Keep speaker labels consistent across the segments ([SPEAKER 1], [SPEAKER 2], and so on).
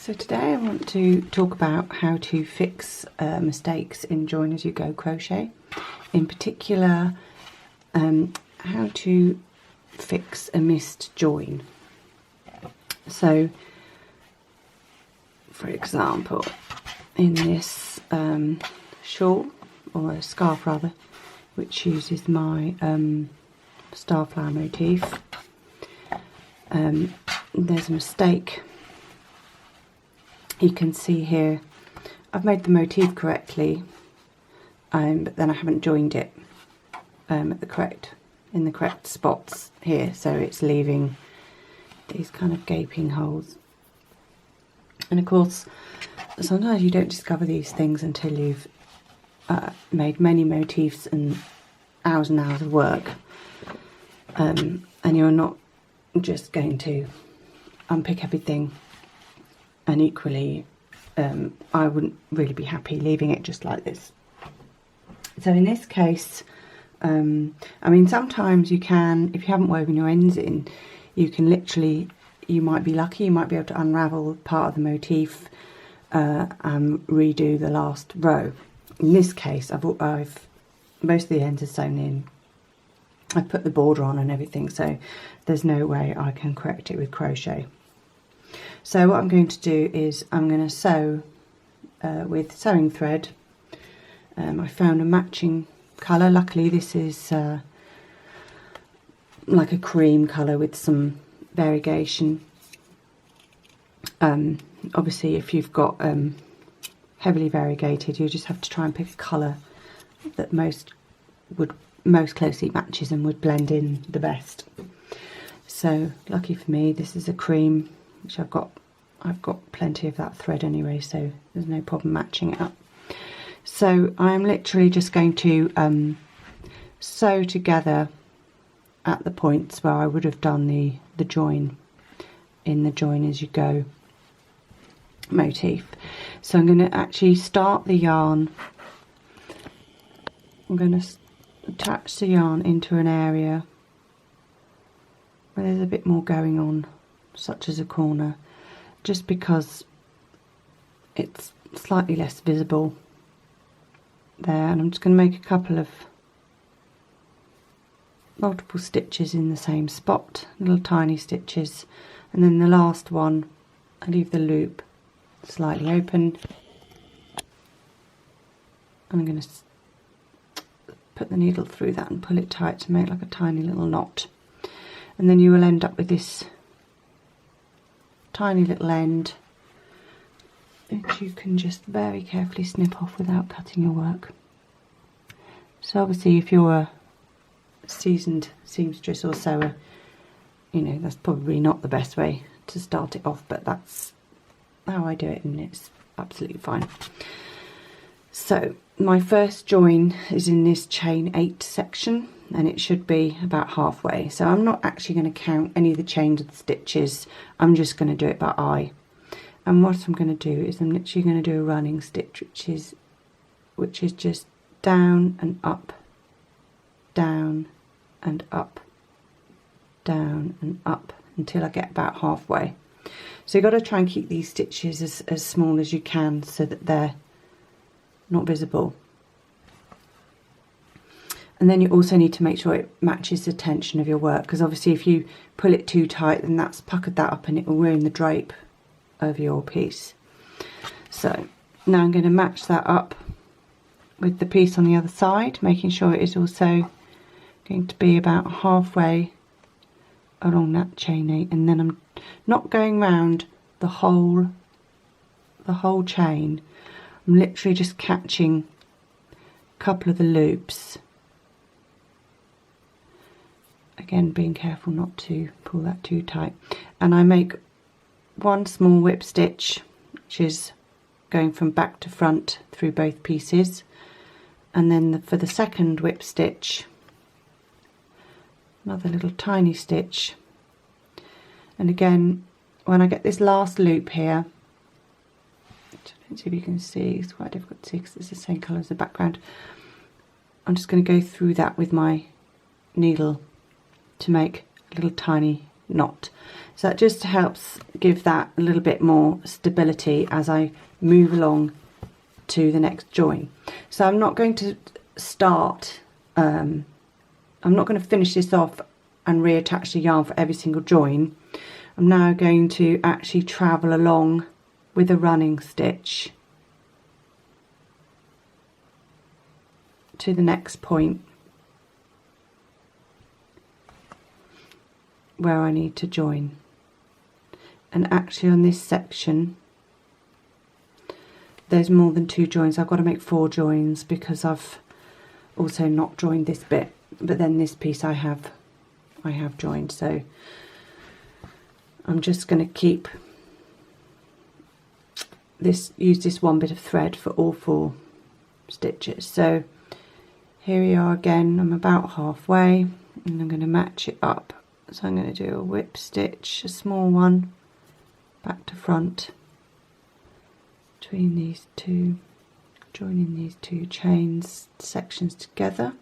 [SPEAKER 1] So today I want to talk about how to fix mistakes in join as you go crochet. In particular, how to fix a missed join. So, for example, in this shawl, or a scarf rather, which uses my starflower motif, there's a mistake. You can see here I've made the motif correctly, but then I haven't joined it in the correct spots here, so it's leaving these kind of gaping holes. And of course, sometimes you don't discover these things until you've made many motifs and hours of work, and you're not just going to unpick everything. And equally, I wouldn't really be happy leaving it just like this. So in this case, I mean, sometimes you can, if you haven't woven your ends in, you can literally, you might be lucky, you might be able to unravel part of the motif and redo the last row. In this case, I've most of the ends are sewn in. I've put the border on and everything, so there's no way I can correct it with crochet. So what I'm going to do is I'm going to sew with sewing thread. I found a matching colour. Luckily this is like a cream colour with some variegation. Obviously if you've got heavily variegated, you just have to try and pick a colour that most closely matches and would blend in the best. So lucky for me, this is a cream, which I've got plenty of that thread anyway, so there's no problem matching it up. So I'm literally just going to sew together at the points where I would have done the join in the join as you go motif. So I'm going to actually start the yarn. I'm going to attach the yarn into an area where there's a bit more going on, such as a corner, just because it's slightly less visible there. And I'm just going to make a couple of multiple stitches in the same spot, little tiny stitches, and then the last one I leave the loop slightly open. I'm going to put the needle through that and pull it tight to make like a tiny little knot, and then you will end up with this tiny little end which you can just very carefully snip off without cutting your work. So obviously if you're a seasoned seamstress or sewer, you know, that's probably not the best way to start it off, but that's how I do it and it's absolutely fine. So my first join is in this chain 8 section, and it should be about halfway. So I'm not actually going to count any of the chains of the stitches, I'm just going to do it by eye. And what I'm going to do is I'm literally going to do a running stitch, which is just down and up, down and up, down and up, until I get about halfway. So you've got to try and keep these stitches as small as you can so that they're not visible. And then you also need to make sure it matches the tension of your work, because obviously if you pull it too tight, then that's puckered that up and it will ruin the drape of your piece. So now I'm going to match that up with the piece on the other side, making sure it is also going to be about halfway along that chain 8, and then I'm not going round the whole chain. I'm literally just catching a couple of the loops. Again, being careful not to pull that too tight. And I make one small whip stitch, which is going from back to front through both pieces. And then for the second whip stitch, another little tiny stitch. And again, when I get this last loop here, which I don't see if you can see, it's quite difficult to see because it's the same colour as the background, I'm just going to go through that with my needle to make a little tiny knot. So that just helps give that a little bit more stability as I move along to the next join. So I'm not going to start, I'm not going to finish this off and reattach the yarn for every single join. I'm now going to actually travel along with a running stitch to the next point where I need to join. And actually on this section there's more than 2 joins. I've got to make 4 joins because I've also not joined this bit, but then this piece I have joined. So I'm just going to keep this, use this one bit of thread for all 4 stitches. So here we are again, I'm about halfway and I'm going to match it up. So I'm going to do a whip stitch, a small one, back to front, between these 2, joining these 2 chains sections together.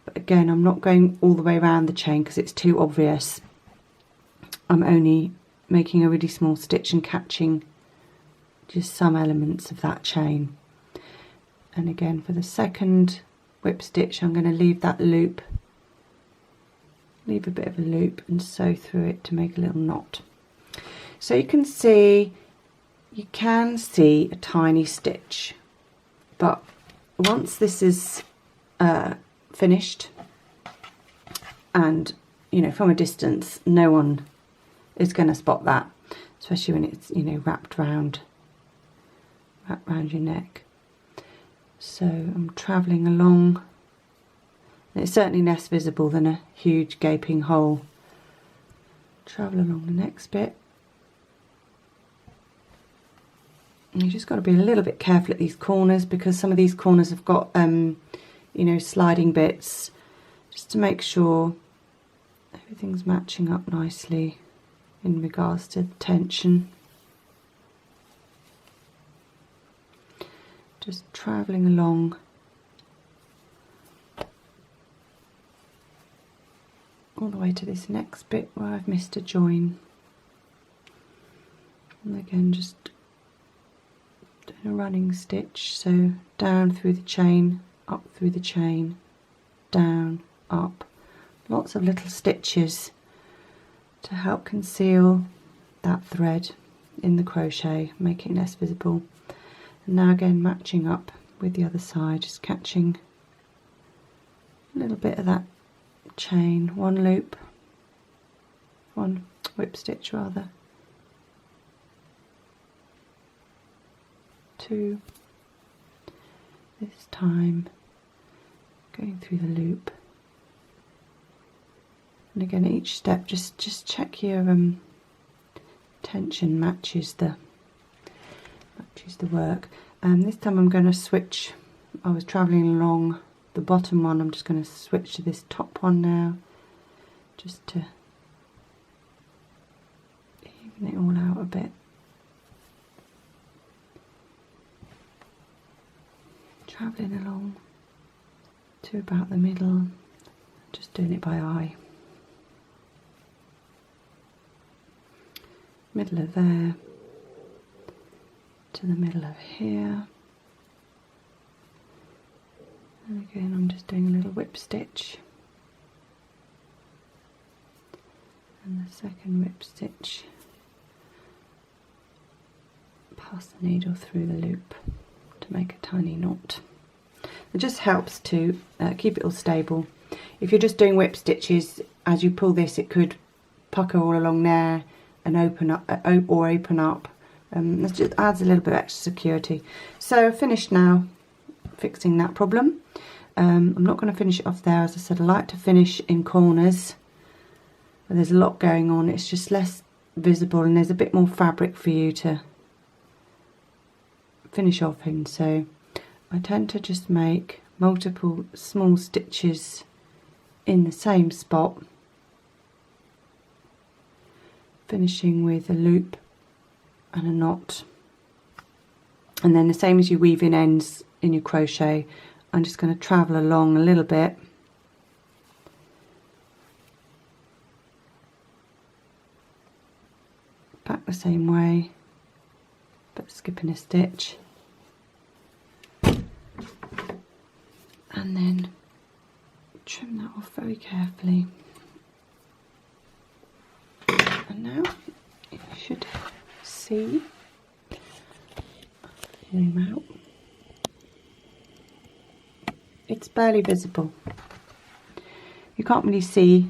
[SPEAKER 1] But again, I'm not going all the way around the chain because it's too obvious. I'm only making a really small stitch and catching just some elements of that chain. And again, for the second whip stitch, I'm going to leave that loop, leave a bit of a loop and sew through it to make a little knot. So you can see a tiny stitch, but once this is finished, and you know, from a distance no one is going to spot that, especially when it's, you know, wrapped round your neck. So I'm travelling along, and it's certainly less visible than a huge gaping hole. Travel along the next bit. You just got to be a little bit careful at these corners because some of these corners have got you know, sliding bits, just to make sure everything's matching up nicely in regards to tension. Just travelling along all the way to this next bit where I've missed a join, and again just doing a running stitch, so down through the chain, up through the chain, down, up, lots of little stitches to help conceal that thread in the crochet, make it less visible. And now again matching up with the other side, just catching a little bit of that chain, one loop, one whip stitch rather, 2, this time going through the loop, and again each step just check your tension matches the work. This time I'm going to switch. I was travelling along the bottom one, I'm just going to switch to this top one now, just to even it all out a bit. Travelling along to about the middle, just doing it by eye. Middle of there to the middle of here, and again I'm just doing a little whip stitch and the second whip stitch pass the needle through the loop to make a tiny knot. It just helps to keep it all stable. If you're just doing whip stitches, as you pull this it could pucker all along there and open up, or open up. It just adds a little bit of extra security. So finished now fixing that problem. I'm not going to finish it off there. As I said, I like to finish in corners where there's a lot going on. It's just less visible and there's a bit more fabric for you to finish off in. So I tend to just make multiple small stitches in the same spot, finishing with a loop and a knot, and then the same as you weave in ends in your crochet, I'm just going to travel along a little bit back the same way, but skipping a stitch, and then trim that off very carefully. And now you should see, zoom out, it's barely visible. You can't really see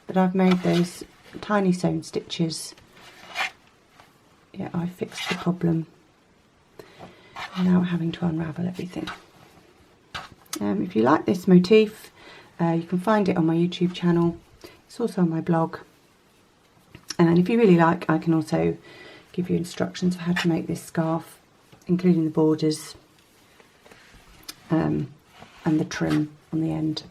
[SPEAKER 1] that I've made those tiny sewn stitches. Yeah, I fixed the problem. I'm now having to unravel everything. If you like this motif, you can find it on my YouTube channel. It's also on my blog. And if you really like, I can also give you instructions for how to make this scarf, including the borders and the trim on the end.